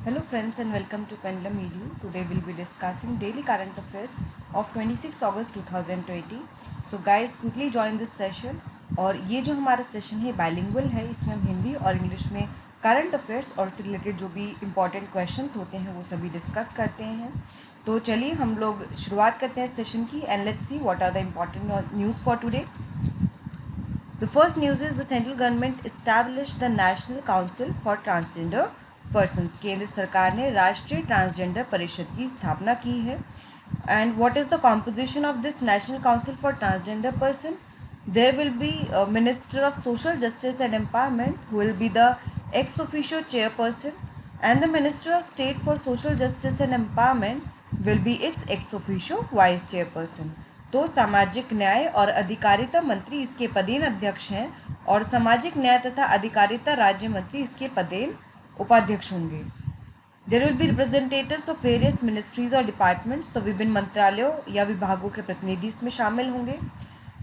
Hello friends and welcome to Pendulum Edu. Today we'll be discussing daily current affairs of 26 August 2020. So guys quickly join this session. और ये जो हमारा session है bilingual है, इसमें हम हिंदी और इंग्लिश में करंट अफेयर्स और उससे रिलेटेड जो भी इम्पॉर्टेंट क्वेश्चंस होते हैं वो सभी डिस्कस करते हैं. तो चलिए हम लोग शुरुआत करते हैं इस सेशन की and let's see what are the important news for today. The first news is the central government established the National Council for Transgender Persons. केंद्र सरकार ने राष्ट्रीय ट्रांसजेंडर परिषद की स्थापना की है. And what is the composition of this National Council for Transgender Person? There will be a Minister of Social Justice and Empowerment who will be the ex officio chairperson, and the Minister of State for Social Justice and Empowerment will be its ex officio vice chairperson. तो सामाजिक न्याय और अधिकारिता मंत्री इसके पदेन अध्यक्ष हैं और सामाजिक न्याय तथा अधिकारिता राज्य मंत्री इसके पदेन उपाध्यक्ष होंगे. There will be representatives of various ministries और डिपार्टमेंट्स. तो विभिन्न मंत्रालयों या विभागों के प्रतिनिधि इसमें शामिल होंगे.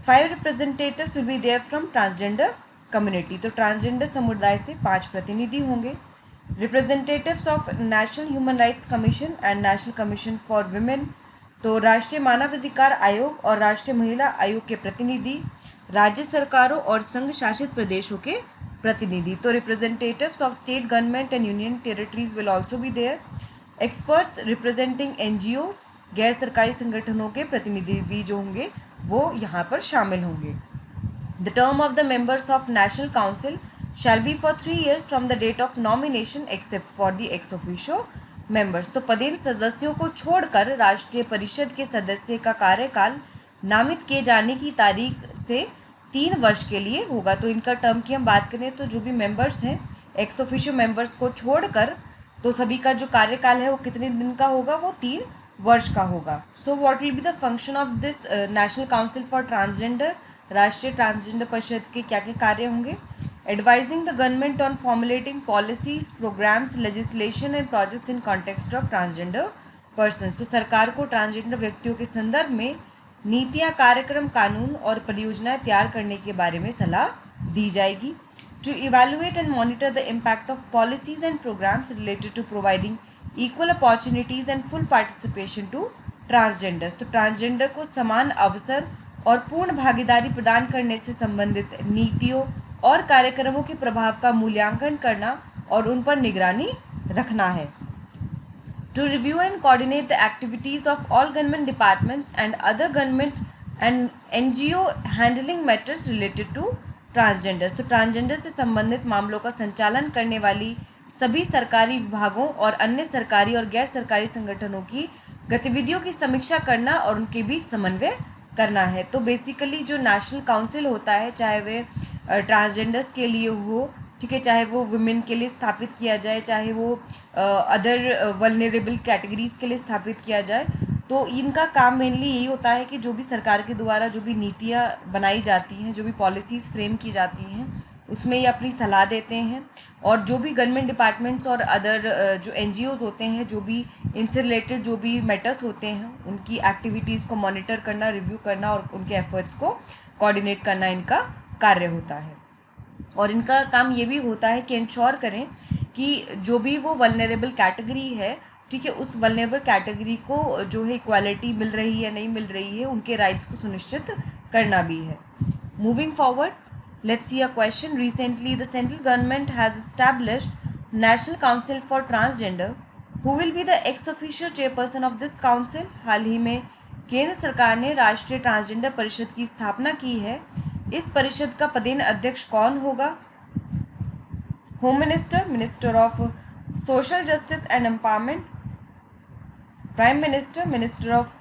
5 representatives will be there from transgender community. तो ट्रांसजेंडर समुदाय से 5 प्रतिनिधि होंगे. Representatives of national human rights commission and national commission for women. तो राष्ट्रीय मानवाधिकार आयोग और राष्ट्रीय महिला आयोग के प्रतिनिधि, राज्य सरकारों और संघ शासित प्रदेशों के प्रतिनिधि. तो representatives of state government and union territories will also be there. Experts representing NGOs, गैर सरकारी संगठनों के प्रतिनिधि भी जो होंगे वो यहाँ पर शामिल होंगे. The term of the members of national council shall be for 3 years from the date of nomination except for the ex officio members. तो पदेन सदस्यों को छोड़कर राष्ट्रीय परिषद के सदस्य का कार्यकाल नामित किए जाने की तारीख से 3 वर्ष के लिए होगा. तो इनका टर्म की हम बात करें तो जो भी मेंबर्स हैं एक्स ऑफिशियो मेंबर्स को छोड़कर तो सभी का जो कार्यकाल है वो कितने दिन का होगा, वो 3 वर्ष का होगा. सो what will be the function of this national council for transgender. राष्ट्रीय ट्रांसजेंडर परिषद के क्या क्या कार्य होंगे. Advising the government on formulating policies, programs, legislation and projects in context of transgender persons. तो सरकार को ट्रांसजेंडर व्यक्तियों के संदर्भ में नीतियाँ, कार्यक्रम, कानून और परियोजनाएं तैयार करने के बारे में सलाह दी जाएगी. To evaluate and monitor the impact of policies and programs related to providing equal opportunities and full participation to transgenders. तो ट्रांसजेंडर को समान अवसर और पूर्ण भागीदारी प्रदान करने से संबंधित नीतियों और कार्यक्रमों के प्रभाव का मूल्यांकन करना और उन पर निगरानी रखना है. To review and coordinate the activities of all government departments and other government and NGO handling matters related to transgenders. तो ट्रांसजेंडर से संबंधित मामलों का संचालन करने वाली सभी सरकारी विभागों और अन्य सरकारी और गैर सरकारी संगठनों की गतिविधियों की समीक्षा करना और उनके बीच समन्वय करना है. तो बेसिकली जो नेशनल काउंसिल होता है, चाहे वे ट्रांसजेंडर्स के लिए हो, ठीक है, चाहे वो वुमेन के लिए स्थापित किया जाए, चाहे वो अदर वल्नरेबल कैटेगरीज के लिए स्थापित किया जाए, तो इनका काम मेनली यही होता है कि जो भी सरकार के द्वारा जो भी नीतियाँ बनाई जाती हैं, जो भी पॉलिसीज़ फ्रेम की जाती हैं, उसमें ये अपनी सलाह देते हैं. और जो भी गवर्नमेंट डिपार्टमेंट्स और अदर जो एनजीओज होते हैं, जो भी इनसे रिलेटेड जो भी मैटर्स होते हैं, उनकी एक्टिविटीज़ को मॉनिटर करना, रिव्यू करना और उनके एफर्ट्स को कोऑर्डिनेट करना इनका कार्य होता है. और इनका काम ये भी होता है कि इंश्योर करें कि जो भी वो वल्नरेबल कैटेगरी है, ठीक है, उस वल्नरेबल कैटेगरी को जो है इक्वालिटी मिल रही है, नहीं मिल रही है, उनके राइट्स को सुनिश्चित करना भी है. Moving forward, let's see a question. Recently the central government has established National Council for Transgender. Who will be the ex officio chairperson of this council? हाल ही में केंद्र सरकार ने राष्ट्रीय ट्रांसजेंडर परिषद की स्थापना की है. इस परिषद का पदेन अध्यक्ष कौन होगा. Home minister, minister of social justice and empowerment, prime minister, minister of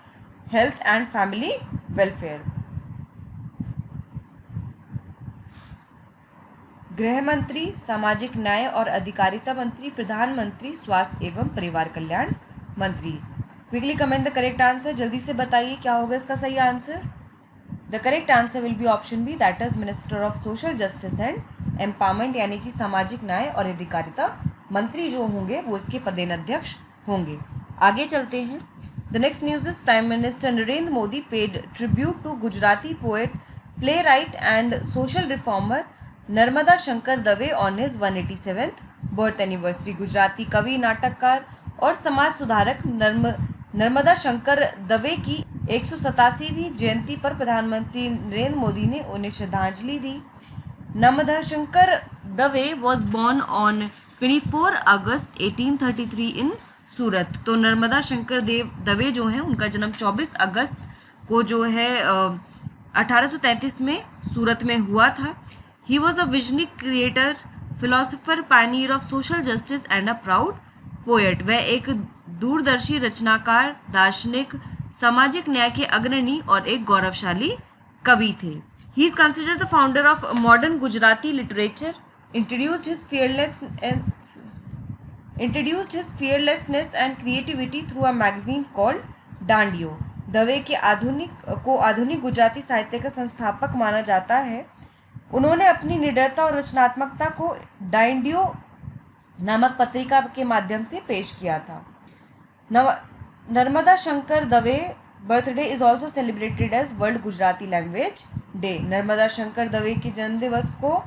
health and family welfare, गृह मंत्री, सामाजिक न्याय और अधिकारिता मंत्री, प्रधानमंत्री, स्वास्थ्य एवं परिवार कल्याण मंत्री. Quickly comment the correct answer. जल्दी से बताइए क्या होगा इसका सही answer. The correct answer will be option B, that is minister of social justice and empowerment, यानी कि सामाजिक न्याय और अधिकारिता मंत्री जो होंगे वो इसके पदेन अध्यक्ष होंगे. आगे चलते हैं. The next news is prime minister Narendra Modi paid tribute to Gujarati poet, playwright and social reformer Narmada Shankar Dave on his 187th birth anniversary. Gujarati कवि, नाटककार और समाज सुधारक नर्मदा शंकर दवे की 187वीं जयंती पर प्रधानमंत्री नरेंद्र मोदी ने उन्हें श्रद्धांजलि दी। Narmada Shankar Dave was born on 24 August 1833 in Surat. तो नर्मदा शंकर दवे जो हैं उनका जन्म 24 अगस्त को जो है 1833 में सूरत में हुआ था। He was a visionary creator, philosopher, Pioneer of social justice and a proud poet. वह एक दूरदर्शी रचनाकार, दार्शनिक, सामाजिक न्याय के अग्रणी और एक गौरवशाली कवि थे। He is considered the founder of modern Gujarati literature, introduced his fearlessness and creativity through a magazine called Dandiyo. Dave के आधुनिक गुजराती साहित्य का संस्थापक माना जाता है। उन्होंने अपनी निडरता और रचनात्मकता को डांडियो नामक पत्रिका के माध्यम से पेश किया था। Narmada Shankar Dave birthday is also celebrated as world Gujarati language day. Narmada Shankar Dave के जन्मदिवस को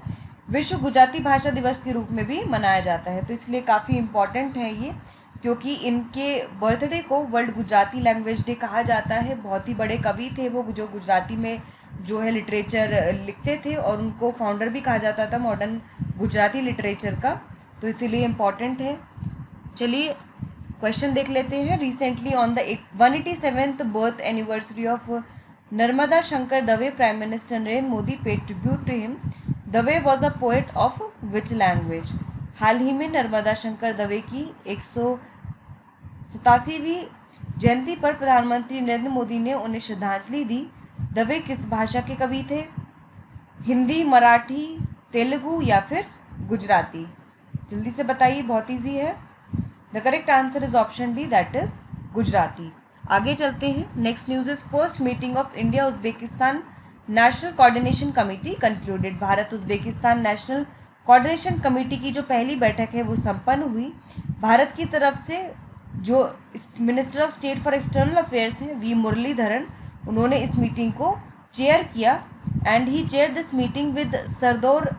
विश्व गुजराती भाषा दिवस के रूप में भी मनाया जाता है। तो इसलिए काफ़ी इम्पॉर्टेंट है ये, क्योंकि इनके बर्थडे को वर्ल्ड गुजराती लैंग्वेज डे कहा जाता है। बहुत ही बड़े कवि थे वो, जो गुजराती में जो है लिटरेचर लिखते थे, और उनको फाउंडर भी कहा जाता था मॉडर्न गुजराती लिटरेचर का। तो इसीलिए इम्पॉर्टेंट है। चलिए क्वेश्चन देख लेते हैं। Recently on the 187th birth anniversary of Narmada Shankar Dave, prime minister Narendra Modi paid tribute to him. Dave was a poet of which language. हाल ही में नर्मदा शंकर दवे की 187वीं जयंती पर प्रधानमंत्री नरेंद्र मोदी ने उन्हें श्रद्धांजलि दी। दवे किस भाषा के कवि थे? हिंदी, मराठी, तेलुगु या फिर गुजराती? जल्दी से बताइए, बहुत ईजी है। The correct answer is option D, that is Gujarati. आगे चलते हैं। Next news is first meeting of India Uzbekistan national coordination committee concluded. Bharat Uzbekistan national coordination committee की जो पहली बैठक है वो संपन्न हुई। भारत की तरफ से जो minister of state for external affairs हैं वी मुरलीधरन, उन्होंने इस मीटिंग को चेयर किया। And he chair this meeting with Sardor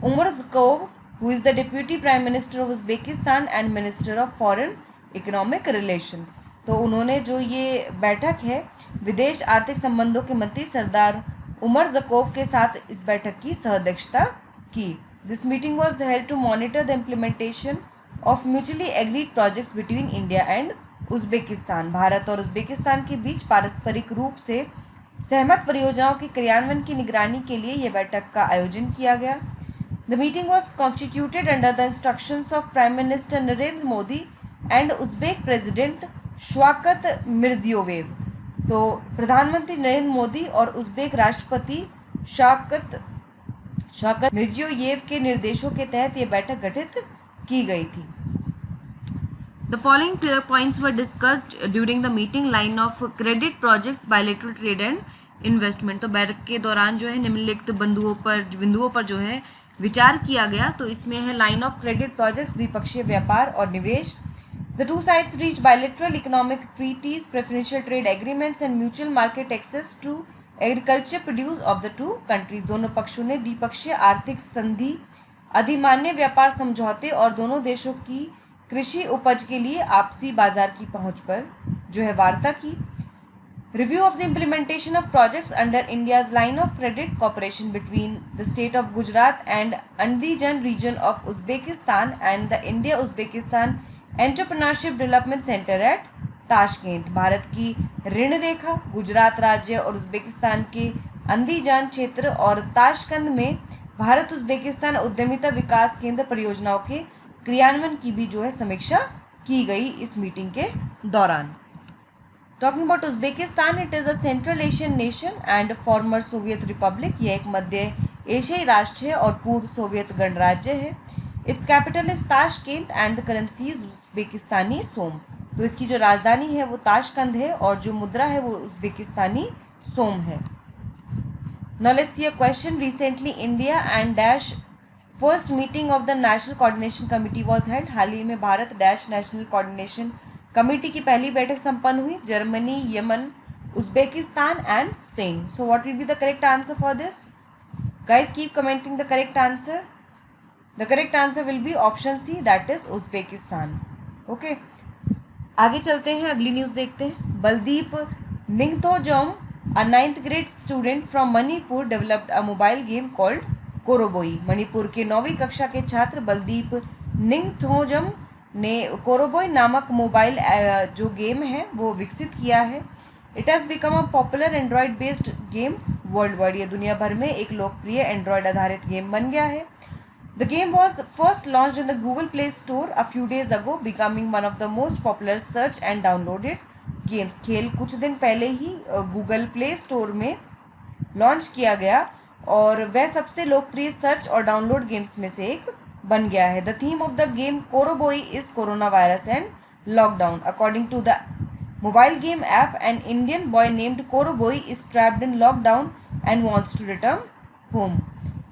Umurzakov, who is the deputy prime minister of Uzbekistan and minister of foreign economic relations. तो उन्होंने जो ये बैठक है विदेश आर्थिक संबंधों के मंत्री सरदार उमरज़कोव के साथ इस बैठक की सहअध्यक्षता की। This meeting was held to monitor the implementation of mutually agreed projects between India and Uzbekistan. Bharat और उज्बेकिस्तान के बीच पारस्परिक रूप से सहमत परियोजनाओं के क्रियान्वयन की निगरानी के लिए यह बैठक का आयोजन किया गया। The meeting was constituted under the instructions of prime minister Narendra Modi and Uzbek president Shavkat Mirziyoyev. तो प्रधानमंत्री नरेंद्र मोदी और उज्बेक राष्ट्रपति शवाकत मिर्जियोयेव के निर्देशों के तहत ये बैठक गठित की गई थी। The following points were discussed during the meeting: line of credit projects, bilateral trade and investment। तो बैठक के दौरान जो है निम्नलिखित बिंदुओं पर जो है विचार किया गया। तो इसमें है लाइन ऑफ क्रेडिट प्रोजेक्ट्स, द्विपक्षीय व्यापार और निवेश। The two sides reached bilateral economic treaties, preferential trade agreements and mutual market access to agriculture produce of the two countries। दोनों पक्षों ने द्विपक्षीय आर्थिक संधि, अधिमान्य व्यापार समझौते और दोनों देशों की कृषि उपज के लिए आपसी बाजार की पहुंच पर जो है वार्ता की। Review of the implementation of projects under India's line of credit cooperation between the state of Gujarat and Andijan region of Uzbekistan and the India-Uzbekistan entrepreneurship development centre at Tashkent. Bharat की ऋण रेखा गुजरात राज्य और उज्बेकिस्तान के अंदीजान क्षेत्र और Tashkent में Bharat Uzbekistan उद्यमिता विकास केंद्र परियोजनाओं के क्रियान्वयन की भी जो है समीक्षा की गई इस मीटिंग के दौरान। Talking about Uzbekistan, it is a central Asian nation and former Soviet Republic. यह एक मध्य एशियाई राष्ट्र है और पूर्व सोवियत गणराज्य है। Its capital is Tashkent and the currency is Uzbekistani som. तो इसकी जो राजधानी है वो ताशकंद है और जो मुद्रा है वो उज्बेकिस्तानी सोम है। Now let's see a question. Recently India and dash first meeting of the national coordination committee was held. हाल ही में Bharat dash national coordination committee की पहली बैठक संपन्न हुई। Germany, Yemen, Uzbekistan and Spain. So what will be the correct answer for this? Guys keep commenting the correct answer. The correct answer will be option C, that is Uzbekistan. Okay, आगे चलते हैं, अगली news देखते हैं। Baldeep Ningthoujam, a 9th grade student from Manipur, developed a mobile game called Coroboi. Manipur के 9वीं कक्षा के छात्र बलदीप निंगथौजम ने कोरोबोई नामक मोबाइल जो गेम है वो विकसित किया है। It has become a popular Android based game world wide. ये दुनिया भर में एक लोकप्रिय एंड्रॉयड आधारित गेम बन गया है। The game was first launched in the Google Play Store a few days ago, becoming one of the most popular search and downloaded games. खेल कुछ दिन पहले ही Google Play Store में लॉन्च किया गया और वह सबसे लोकप्रिय सर्च और डाउनलोड गेम्स में से एक बन गया है। The theme of the game Coroboi is corona virus and lockdown. According to the mobile game app, an Indian boy named Coroboi is trapped in lockdown and wants to return home.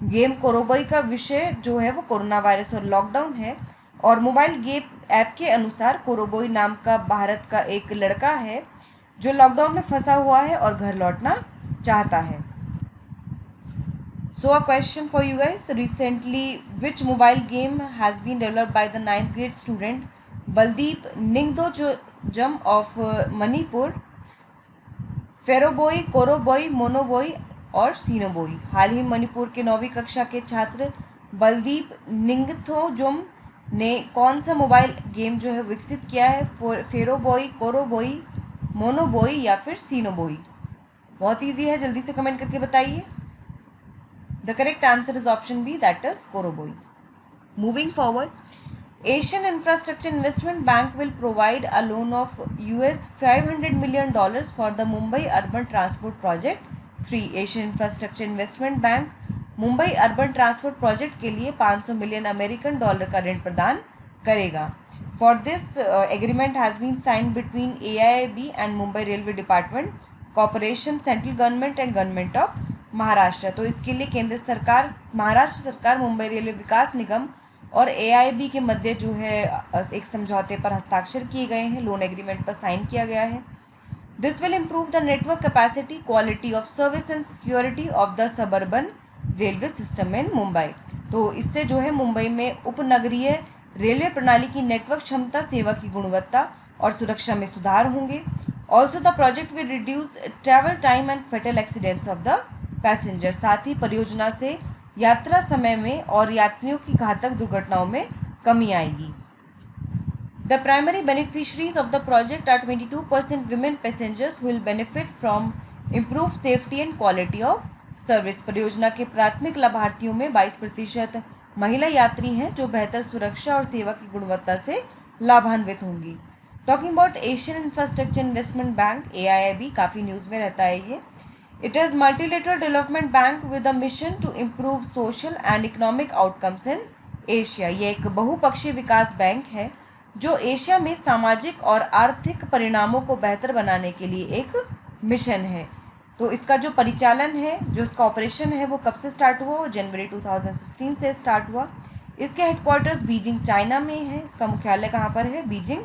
Game Coroboi का विषय जो है वो corona virus और lockdown है और mobile game app के अनुसार कोरोबोई नाम का भारत का एक लड़का है जो लॉकडाउन में फंसा हुआ है और घर लौटना चाहता है। So a question for you guys, recently which mobile game has been developed by the 9th grade student Baldeep Ningthoujam of Manipur? Feroboi, Coroboi, Monoboi और सीनोबोई। हाल ही मणिपुर के 9वीं कक्षा के छात्र बलदीप निंगथौजम ने कौन सा मोबाइल गेम जो है विकसित किया है? फेरोबोई, कोरोबोई, मोनोबोई या फिर सीनोबोई? बहुत ईजी है, जल्दी से कमेंट करके बताइए। The correct answer is option B, that is Coroboi. Moving forward, Asian Infrastructure Investment Bank will provide a loan of $500 million for the Mumbai Urban Transport Project 3। Asian infrastructure investment bank Mumbai urban transport project के लिए 500 million American dollar का ऋण प्रदान करेगा। For this agreement has been signed between AIIB and Mumbai railway department corporation, central government and government of Maharashtra. तो इसके लिए केंद्र सरकार, महाराष्ट्र सरकार, मुंबई रेलवे विकास निगम और AIIB के मध्य जो है एक समझौते पर हस्ताक्षर किए गए हैं, लोन एग्रीमेंट पर साइन किया गया है। This will improve the network capacity, quality of service and security of the suburban railway system in Mumbai। तो इससे जो है मुंबई में उपनगरीय रेलवे प्रणाली की नेटवर्क क्षमता, सेवा की गुणवत्ता और सुरक्षा में सुधार होंगे। Also the project will reduce travel time and fatal accidents of the passenger. साथ ही परियोजना से यात्रा समय में और यात्रियों की घातक दुर्घटनाओं में कमी आएगी। The primary beneficiaries of the project are 22% women passengers who will benefit from improved safety and quality of service। परियोजना के प्राथमिक लाभार्थियों में 22% महिला यात्री हैं जो बेहतर सुरक्षा और सेवा की गुणवत्ता से लाभान्वित होंगी। Talking about Asian infrastructure investment bank AIIB, काफ़ी न्यूज़ में रहता है ये। It is multilateral development bank with a mission to improve social and economic outcomes in Asia. ये एक बहुपक्षीय विकास बैंक है जो एशिया में सामाजिक और आर्थिक परिणामों को बेहतर बनाने के लिए एक मिशन है। तो इसका जो परिचालन है, जो इसका ऑपरेशन है, वो कब से स्टार्ट हुआ? जनवरी 2016 से स्टार्ट हुआ। इसके हेडक्वार्टर्स बीजिंग चाइना में है। इसका मुख्यालय कहाँ पर है? बीजिंग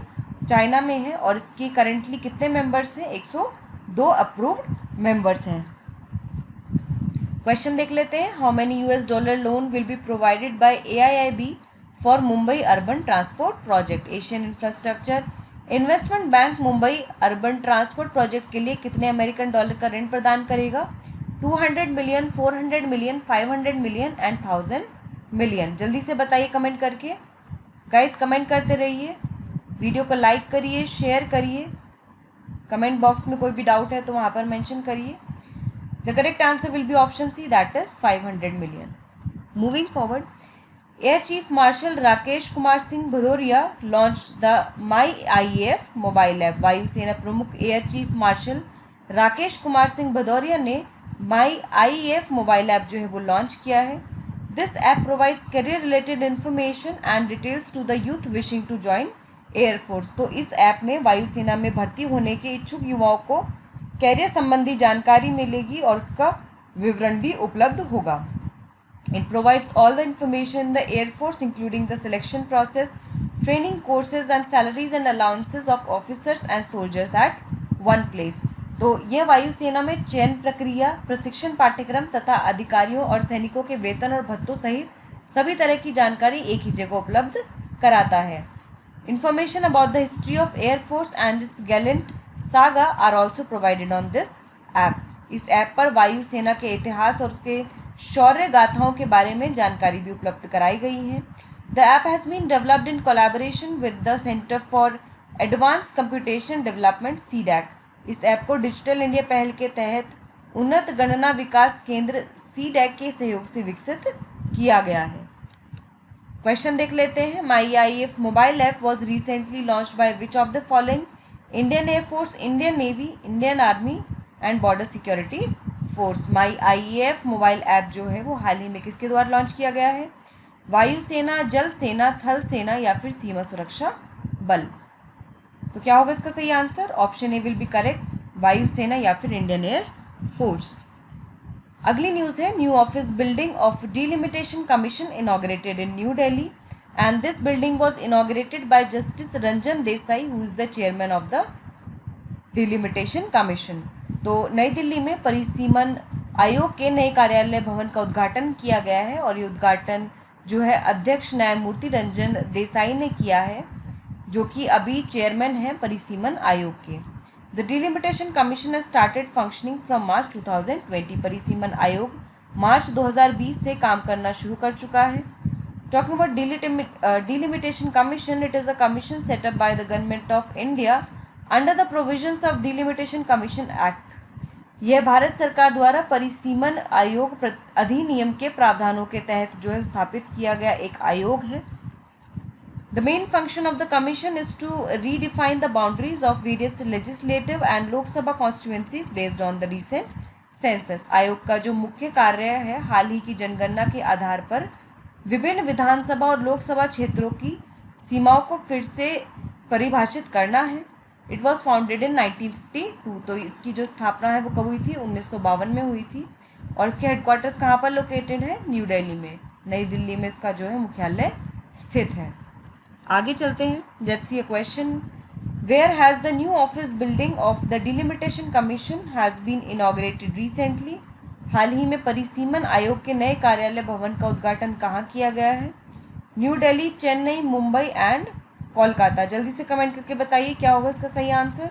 चाइना में है। और इसकी करेंटली कितने मेंबर्स हैं? 102 अप्रूव्ड मेंबर्स हैं। क्वेश्चन देख लेते हैं। How many $US loan will be provided by AIIB for Mumbai urban transport project? Asian infrastructure investment bank Mumbai urban transport project के लिए कितने अमेरिकन डॉलर का ऋण प्रदान करेगा? 200 million, 400 million, 500 million and 1000 million? जल्दी से बताइए कमेंट करके। गाइस कमेंट करते रहिए, वीडियो को लाइक करिए, शेयर करिए। कमेंट बॉक्स में कोई भी डाउट है तो वहाँ पर मेंशन करिए। The correct answer will be option C, that is 500 million. Moving forward, air chief marshal Rakesh Kumar Singh Bhadauria launched the My IAF mobile app. वायुसेना प्रमुख air chief marshal Rakesh Kumar Singh Bhadauria ने माई IAF मोबाइल ऐप जो है वो लॉन्च किया है। This app provides career related information and details to the youth wishing to join air force. तो इस ऐप में वायुसेना में भर्ती होने के इच्छुक युवाओं को कैरियर संबंधी जानकारी मिलेगी और उसका विवरण भी उपलब्ध होगा। It provides all the information in the Air Force, including the selection process, training courses and salaries and allowances of officers and soldiers at one place। तो यह वायुसेना में चयन प्रक्रिया, प्रशिक्षण पाठ्यक्रम तथा अधिकारियों और सैनिकों के वेतन और भत्तों सहित सभी तरह की जानकारी एक ही जगह उपलब्ध कराता है। Information about the history of Air Force and its gallant saga are also provided on this app. इस ऐप पर वायुसेना के इतिहास और उसके शौर्य गाथाओं के बारे में जानकारी भी उपलब्ध कराई गई है। The app has been developed in collaboration with the Center for Advanced Computation Development (CDAC). इस ऐप को डिजिटल इंडिया पहल के तहत उन्नत गणना विकास केंद्र CDAC के सहयोग से विकसित किया गया है। क्वेश्चन देख लेते हैं। MyIEF mobile app was recently launch by which of the following? Indian air force, Indian navy, Indian army and border security force. MyIEF mobile app जो है वो हाल ही में किसके द्वारा लॉन्च किया गया है? वायुसेना, जल सेना, थल सेना या फिर सीमा सुरक्षा बल। तो क्या होगा इसका सही answer? Option A will be correct, वायुसेना या फिर इंडियन एयर फोर्स। अगली न्यूज़ है, new office building of delimitation commission inaugurated in new Delhi and this building was inaugurated bye justice Ranjan Desai who is the chairman of the delimitation commission. तो नई दिल्ली में परिसीमन आयोग के नए कार्यालय भवन का उद्घाटन किया गया है और ये उद्घाटन जो है अध्यक्ष न्यायमूर्ति रंजन देसाई ने किया है, जो कि अभी चेयरमैन हैं परिसीमन आयोग के। The delimitation commission has started functioning from March 2020। परिसीमन आयोग मार्च 2020 से काम करना शुरू कर चुका है। Talking about delimitation commission, it is a commission setup by the government of India under the provisions of delimitation commission act. यह भारत सरकार द्वारा परिसीमन आयोग अधिनियम के प्रावधानों के तहत जो है स्थापित किया गया एक आयोग है। The main function of the commission is to redefine the boundaries of various legislative and Lok Sabha constituencies based on the recent census। आयोग का जो मुख्य कार्य है हाल ही की जनगणना के आधार पर विभिन्न विधानसभा और लोकसभा क्षेत्रों की सीमाओं को फिर से परिभाषित करना है। It was founded in 1952। तो इसकी जो स्थापना है वो कब हुई थी? 1952 में हुई थी। और इसके हेडक्वार्टर्स कहाँ पर लोकेटेड है? न्यू दिल्ली में, नई दिल्ली में इसका जो है मुख्यालय स्थित है। आगे चलते हैं। Let's see a question. Where has the new office building of the delimitation commission has been inaugurated recently? हाल ही में परिसीमन आयोग के नए कार्यालय भवन का उद्घाटन कहाँ किया गया है? New Delhi, Chennai, Mumbai and Kolkata. जल्दी से कमेंट करके बताइए क्या होगा इसका सही answer.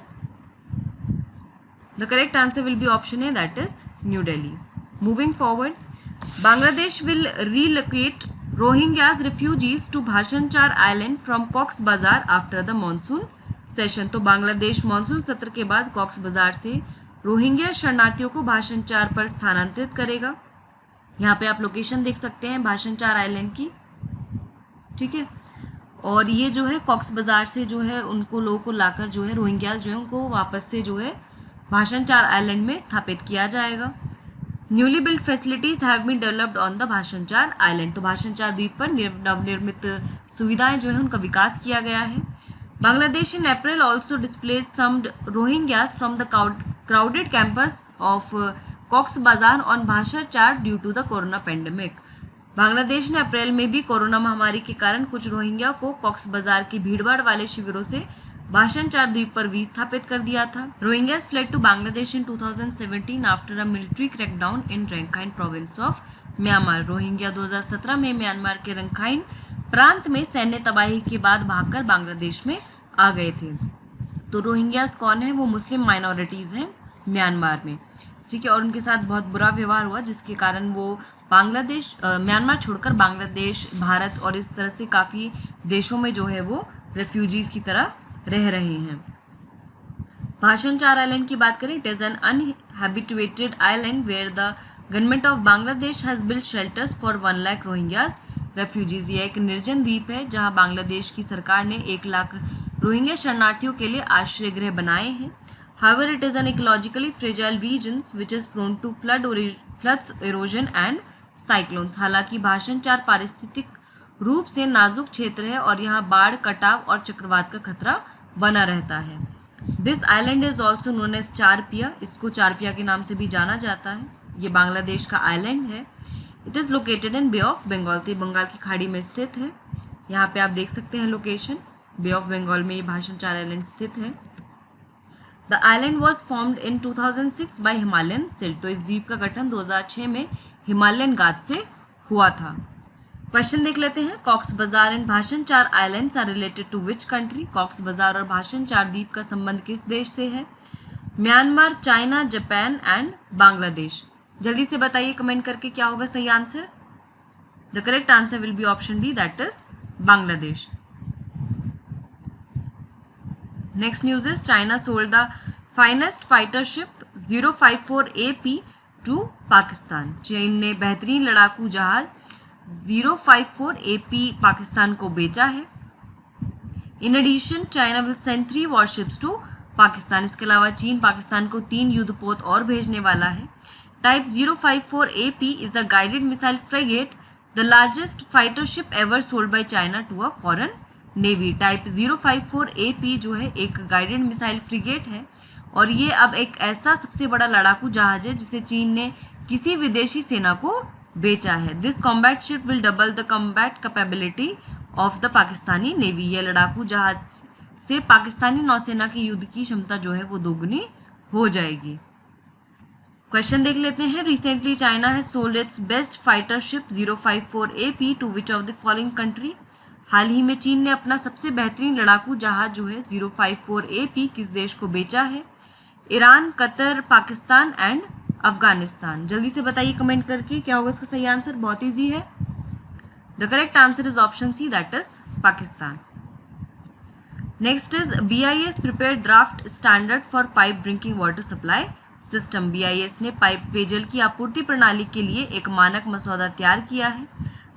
The correct answer will be option A, that is new Delhi. Moving forward, Bangladesh will relocate Rohingyas refugees to Bhasan Char island from Cox's Bazar after the monsoon session. तो बांग्लादेश मानसून सत्र के बाद कॉक्स बाजार से रोहिंग्या शरणार्थियों को भाषणचार पर स्थानांतरित करेगा। यहाँ पे आप लोकेशन देख सकते हैं भाषणचार आइलैंड की, ठीक है। और ये जो है कॉक्स बाजार से जो है उनको लोगों को लाकर जो है रोहिंग्याज जो है उनको वापस से जो है भाषणचार आइलैंड में स्थापित किया जाएगा। Newly build facilities have been developed on the Bhasan Char island. तो भाषणचार द्वीप पर नवनिर्मित सुविधाएं जो है उनका विकास किया गया है। Bangladesh in April also displace some Rohingyas from the crowded camps of Cox's Bazar on Bhasan Char due to the corona pandemic. Bangladesh ने अप्रैल में भी कोरोना महामारी के कारण कुछ रोहिंग्या को कॉक्स बाजार की भीड़भाड़ वाले शिविरों से भाषणचार द्वीप पर विस्थापित कर दिया था। Rohingyas fled to Bangladesh in 2017 after a military crackdown in Rakhine province of Myanmar. Rohingya 2017 में म्यांमार के रंखाइन प्रांत में सैन्य तबाही के बाद भागकर बांग्लादेश में आ गए थे। तो रोहिंग्याज कौन है? वो मुस्लिम माइनॉरिटीज़ हैं म्यांमार में, ठीक है। और उनके साथ बहुत बुरा व्यवहार हुआ जिसके कारण वो म्यांमार छोड़कर बांग्लादेश, भारत और इस तरह से काफ़ी देशों में जो है वो रेफ्यूजीज़ की तरह रह रहे हैं। भाषणचार आइलैंड की बात करें, it is an uninhabited island where the government of Bangladesh has build shelters for 1 lakh Rohingyas refugees. ये एक निर्जन द्वीप है जहां बांग्लादेश की सरकार ने 1 लाख रोहिंग्या शरणार्थियों के लिए आश्रय गृह बनाए हैं। However, it is an ecologically fragile region which is prone to floods, erosion and cyclones। हालांकि भाषणचार पारिस्थितिक रूप से नाजुक क्षेत्र है और यहाँ बाढ़, कटाव और चक्रवात का खतरा बना रहता है। This island is also known as Charpiya. इसको चारपिया के नाम से भी जाना जाता है। ये बांग्लादेश का आइलैंड है। It is located in Bay of Bengal. तो बंगाल की खाड़ी में स्थित है। यहाँ पे आप देख सकते हैं लोकेशन, बे ऑफ बंगाल में ये भाषणचार आइलैंड स्थित है। The island was formed in 2006 by Himalayan silt. तो इस द्वीप का गठन 2006 में हिमालयन गाद से हुआ था। क्वेश्चन देख लेते हैं। कॉक्स बाजार and Bhasan Char islands are related to which country? Cox's Bazar और भाषण चार द्वीप का संबंध किस देश से है? Myanmar, China, Japan and Bangladesh. जल्दी से बताइए कमेंट करके क्या होगा सही answer. The correct answer will be option D, that is Bangladesh. Next news is China sold the finest fighter ship 054 AP to Pakistan. चीन ने बेहतरीन लड़ाकू जहाज 054 AP पाकिस्तान को बेचा है। In addition China will send 3 warships to Pakistan. इसके अलावा चीन पाकिस्तान को 3 युद्धपोत और भेजने वाला है। Type 054 AP is a guided missile frigate, the largest fighter ship ever sold by China to a foreign navy. Type 054 AP जो है एक गाइडेड मिसाइल फ्रिगेट है और ये अब एक ऐसा सबसे बड़ा लड़ाकू जहाज है जिसे चीन ने किसी विदेशी सेना को बेचा है। This combat ship will double the combat capability of the Pakistani navy. यह लड़ाकू जहाज से पाकिस्तानी नौसेना की युद्ध की क्षमता जो है वो दोगुनी हो जाएगी। क्वेश्चन देख लेते हैं। Recently China has sold its best fighter ship 054 AP to which of the following country? हाल ही में चीन ने अपना सबसे बेहतरीन लड़ाकू जहाज जो है 054 AP किस देश को बेचा है? Iran, Qatar, Pakistan and Afghanistan. जल्दी से बताइए कमेंट करके क्या होगा इसका सही आंसर। बहुत ईजी है। The correct answer is option C, that is Pakistan. Next is BIS prepare draft standard for pipe drinking water supply system. BIS ने पाइप पेयजल की आपूर्ति प्रणाली के लिए एक मानक मसौदा तैयार किया है।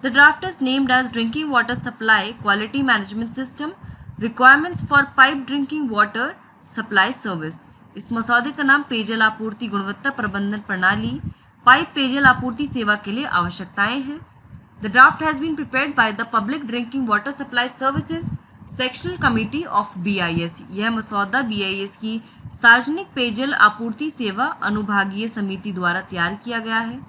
The draft is named as drinking water supply quality management system requirements for pipe drinking water supply service. इस मसौदे का नाम पेयजल आपूर्ति गुणवत्ता प्रबंधन प्रणाली पाइप पेयजल आपूर्ति सेवा के लिए आवश्यकताएं हैं। The draft has been prepared by the public drinking water supply services sectional committee of BIS। यह मसौदा BIS की सार्वजनिक पेयजल आपूर्ति सेवा अनुभागीय समिति द्वारा तैयार किया गया है।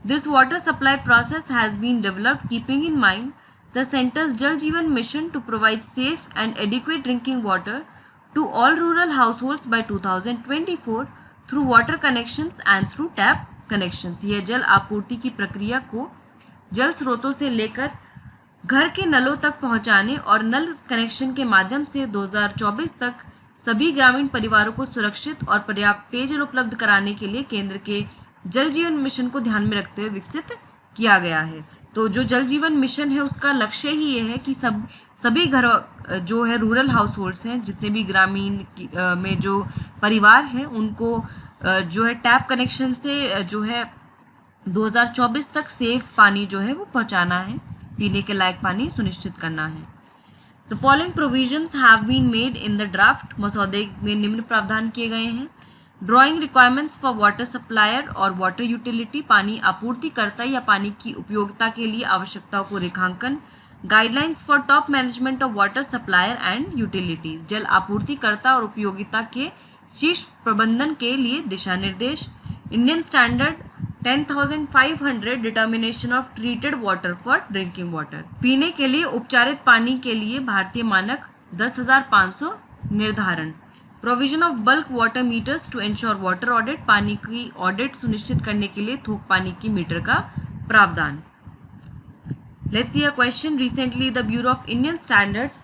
This water supply process has been developed keeping in mind the centre's Jal Jeevan Mission to provide safe and adequate drinking water to all rural households by 2024 through water connections and through tap connections। यह जल आपूर्ति की प्रक्रिया को जल स्रोतों से लेकर घर के नलों तक पहुंचाने और नल कनेक्शन के माध्यम से 2024 तक सभी ग्रामीण परिवारों को सुरक्षित और पर्याप्त पेयजल उपलब्ध कराने के लिए केंद्र के जल जीवन मिशन को ध्यान में रखते हुए विकसित किया गया है। तो जो जल जीवन मिशन है उसका लक्ष्य ही ये है कि सभी घर जो है रूरल हाउस होल्ड्स हैं, जितने भी ग्रामीण में जो परिवार हैं, उनको जो है टैप कनेक्शन से जो है 2024 तक सेफ पानी जो है वो पहुंचाना है, पीने के लायक पानी सुनिश्चित करना है। The following provisions have been made in the draft. मसौदे में निम्न प्रावधान किए गए हैं। Drawing requirements for water supplier और वाटर यूटिलिटी, पानी आपूर्तिकर्ता या पानी की उपयोगिता के लिए आवश्यकताओं को रेखांकन। Guidelines for top management of water supplier and utilities, जल आपूर्तिकर्ता और उपयोगिता के शीर्ष प्रबंधन के लिए दिशा निर्देश। Indian standard 10,500 determination of treated water for drinking water, पीने के लिए उपचारित पानी के लिए भारतीय मानक 10,500 निर्धारण। Provision of bulk water meters to ensure water audit, पानी की ऑडिट सुनिश्चित करने के लिए थोक पानी की मीटर का प्रावधान। Let's see a question. Recently, the Bureau of Indian Standards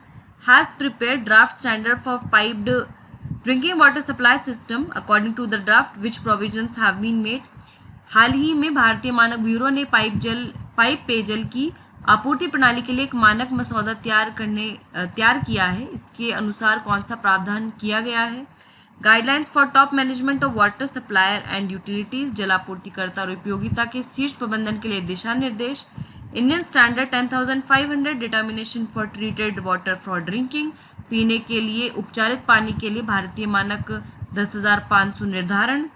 has prepared draft standard for piped drinking water supply system. According to the draft, which provisions have been made? हाल ही में भारतीय मानक ब्यूरो ने pipe पेयजल की आपूर्ति प्रणाली के लिए एक मानक मसौदा तैयार किया है। इसके अनुसार कौन सा प्रावधान किया गया है? Guidelines for top management of water supplier and utilities, जल आपूर्तिकर्ता और उपयोगिता के शीर्ष प्रबंधन के लिए दिशा निर्देश। Indian standard 10,500 determination for treated water for drinking, पीने के लिए उपचारित पानी के लिए भारतीय मानक 10,500 निर्धारण।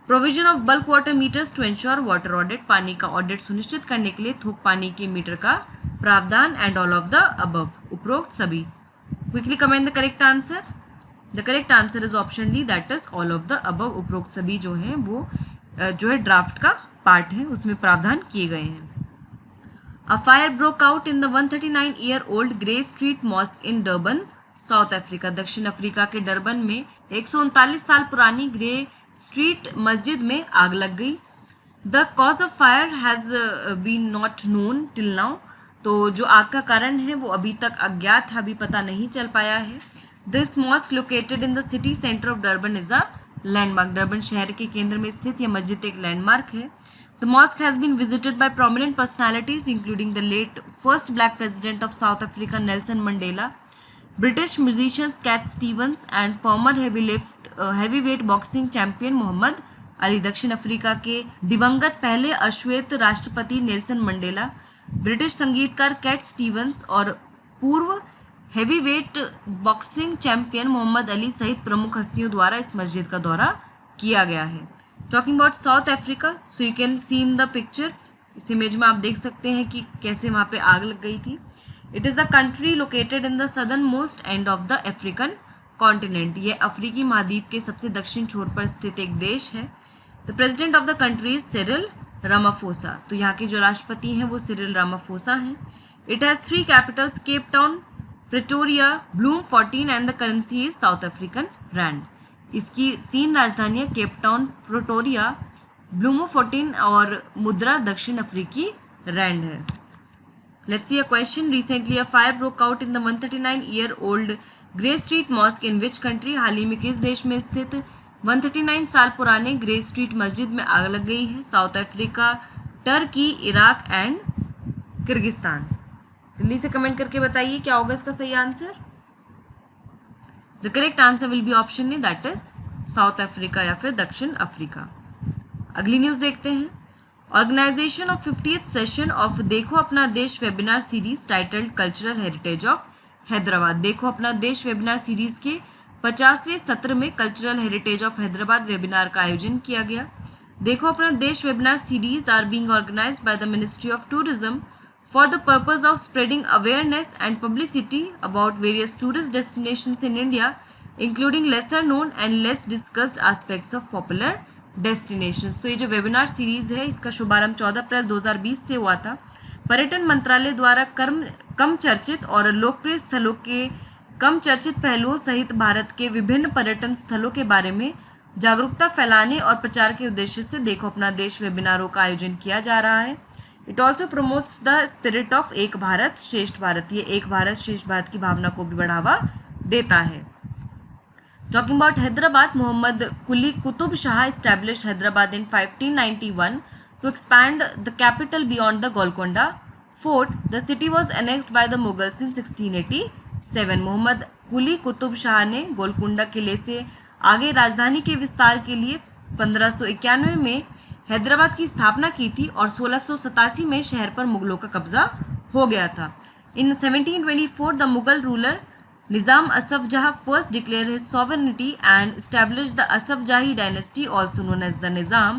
Provision of bulk water meters to ensure water audit, पानी का ऑडिट सुनिश्चित करने के लिए थोक पानी के मीटर का प्रावधान। And all of the above, उपरोक्त सभी। Quickly comment the correct answer. The correct answer is option D, that is all of the above. उपरोक्त सभी जो हैं वो जो है ड्राफ्ट का पार्ट है, उसमें प्रावधान किए गए हैं। A fire broke out in the 139-year-old Grey Street Mosque in Durban, south Africa. दक्षिण अफ्रीका के डरबन में 139 साल पुरानी ग्रे स्ट्रीट मस्जिद में आग लग गई। The cause of fire has been not known till now. तो जो आग का कारण है वो अभी तक अज्ञात है, अभी पता नहीं चल पाया है। This mosque located in the city centre of Durban is a landmark. Durban शहर के केंद्र में स्थित यह मस्जिद एक लैंडमार्क है। The mosque has been visited by prominent personalities including the late first black president of South Africa Nelson Mandela, British musicians Cat Stevens and former heavyweight boxing champion Muhammad Ali. दक्षिण Africa के दिवंगत पहले अश्वेत राष्ट्रपति Nelson Mandela, British संगीतकार Cat Stevens और पूर्व heavyweight boxing champion Muhammad Ali सहित प्रमुख हस्तियों द्वारा इस मस्जिद का दौरा किया गया है। Talking about south Africa, so you can see in the picture, इस इमेज में आप देख सकते हैं कि कैसे वहाँ पे आग लग गई थी। It is a country located in the southern most end of the African continent. ये अफ्रीकी महाद्वीप के सबसे दक्षिण छोर पर स्थित एक देश है। The president of the country is Cyril Ramaphosa. तो यहाँ के जो राष्ट्रपति हैं वो सिरिल रामाफोसा हैं। It has 3 capitals, Cape Town, Pretoria, Bloemfontein and the currency is South African rand. इसकी 3 राजधानियाँ केप टाउन, प्रिटोरिया, ब्लूमफोर्टिन और मुद्रा दक्षिण अफ्रीकी रैंड है। Let's see a question. Recently, a fire broke out in the 139-year-old Grey Street Mosque in which country? हाल ही में किस देश में स्थित 139 साल पुराने ग्रे स्ट्रीट मस्जिद में आग लग गई है? South Africa, Turkey, Iraq and Kyrgyzstan. जल्दी से कमेंट करके बताइए क्या होगा इसका सही answer. The correct answer will be option A, that is south Africa या फिर दक्षिण अफ्रीका। अगली न्यूज़ देखते हैं। Organisation of 50th session of Dekho Apna Desh webinar series titled cultural heritage of Hyderabad. Dekho Apna Desh webinar series के 50वें सत्र में cultural heritage of Hyderabad webinar का आयोजन किया गया। Dekho Apna Desh webinar series are being organised by the ministry of tourism for the purpose of spreading awareness and publicity about various tourist destinations in India including lesser known and less discussed aspects of popular destinations. तो ये जो webinar series है इसका शुभारंभ 14 अप्रैल 2020 से हुआ था। पर्यटन मंत्रालय द्वारा कम चर्चित और लोकप्रिय स्थलों के कम चर्चित पहलुओं सहित भारत के विभिन्न पर्यटन स्थलों के बारे में जागरूकता फैलाने और प्रचार के उद्देश्य से देखो अपना देश वेबिनारों का आयोजन किया जा रहा है। It also promotes the spirit of एक भारत श्रेष्ठ भारत। ये एक भारत श्रेष्ठ भारत की भावना को भी बढ़ावा देता है। Talking about Hyderabad, Muhammad Quli Qutub Shah established Hyderabad in 1591 to expand the capital beyond the Golconda fort. The city was annexed by the Mughals in 1687. Mohammad कुली कुतुब शाह ने गोलकुंडा किले से आगे राजधानी के विस्तार के लिए 1591 में हैदराबाद की स्थापना की थी और 1687 में शहर पर मुगलों का कब्जा हो गया था। In 1724, the Mughal ruler Nizam Asaf Jah first declared his sovereignty and established the Asaf Jahi dynasty, also known as the Nizam.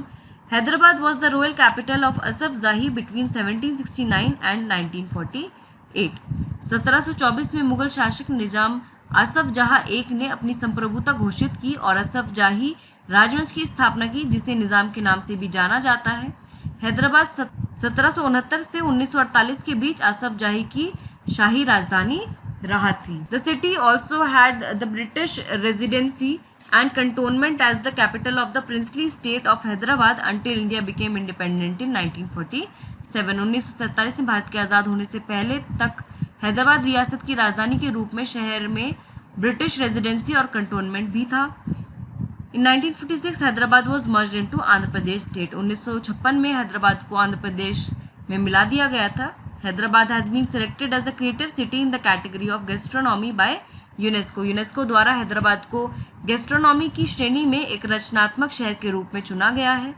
Hyderabad was the royal capital of Asaf Jahi between 1769 and 1948. 1724 में मुगल शासक निजाम असफ जहाँ एक ने अपनी संप्रभुता घोषित की और असफ जाही राजवंश की स्थापना की, जिसे निजाम के नाम से भी जाना जाता है। हैदराबाद 1769 से 1948 के बीच असफ जाही की शाही राजधानी रहा थी। The city also had the British residency and cantonment as the capital of the princely state of Hyderabad until India became independent in 1947। 1947 में भारत के आज़ाद होने से पहले तक हैदराबाद रियासत की राजधानी के रूप में शहर में ब्रिटिश रेजिडेंसी और कंटोनमेंट भी था। इन 1956 Hyderabad was merged into Andhra Pradesh state. 1956 में हैदराबाद को आंध्र प्रदेश में मिला दिया गया था। Hyderabad has been selected as a creative city in the category of gastronomy by UNESCO. UNESCO द्वारा हैदराबाद को गैस्ट्रोनॉमी की श्रेणी में एक रचनात्मक शहर के रूप में चुना गया है।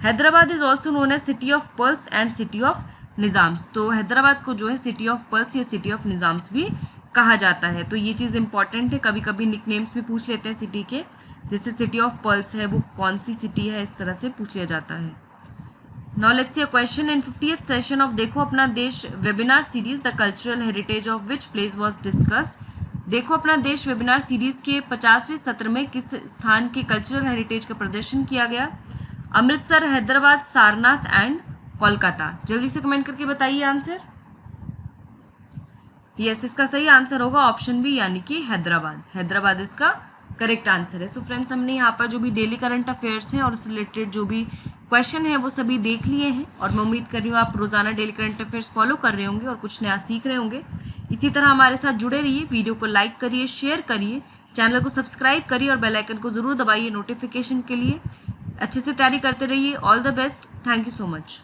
Hyderabad is also known as city of pearls and city of Nizams. तो हैदराबाद को जो है सिटी ऑफ पर्ल्स या सिटी ऑफ निज़ाम्स भी कहा जाता है। तो ये चीज़ इंपॉर्टेंट है, कभी कभी निकनेम्स भी पूछ लेते हैं सिटी के, जैसे सिटी ऑफ पर्ल्स है वो कौन सी सिटी है, इस तरह से पूछ लिया जाता है। Now let's see a question. In 50th session of देखो Apna Desh webinar series the cultural heritage of which place was discussed. देखो अपना देश वेबिनार सीरीज के 50वें सत्र में किस स्थान के कल्चरल हेरिटेज का प्रदर्शन किया गया? अमृतसर, हैदराबाद, सारनाथ एंड कोलकाता। जल्दी से कमेंट करके बताइए आंसर। यस, इसका सही आंसर होगा ऑप्शन बी यानी कि हैदराबाद। हैदराबाद इसका करेक्ट आंसर है। सो फ्रेंड्स, हमने यहाँ पर जो भी डेली करंट अफेयर्स हैं और उससे रिलेटेड जो भी क्वेश्चन है वो सभी देख लिए हैं, और मैं उम्मीद कर रही हूँ आप रोजाना डेली करंट अफेयर्स फॉलो कर रहे होंगे और कुछ नया सीख रहे होंगे। इसी तरह हमारे साथ जुड़े रहिए, वीडियो को लाइक करिए, शेयर करिए, चैनल को सब्सक्राइब करिए और बेल आइकन को जरूर दबाइए नोटिफिकेशन के लिए। अच्छे से तैयारी करते रहिए। All the best. Thank you so much.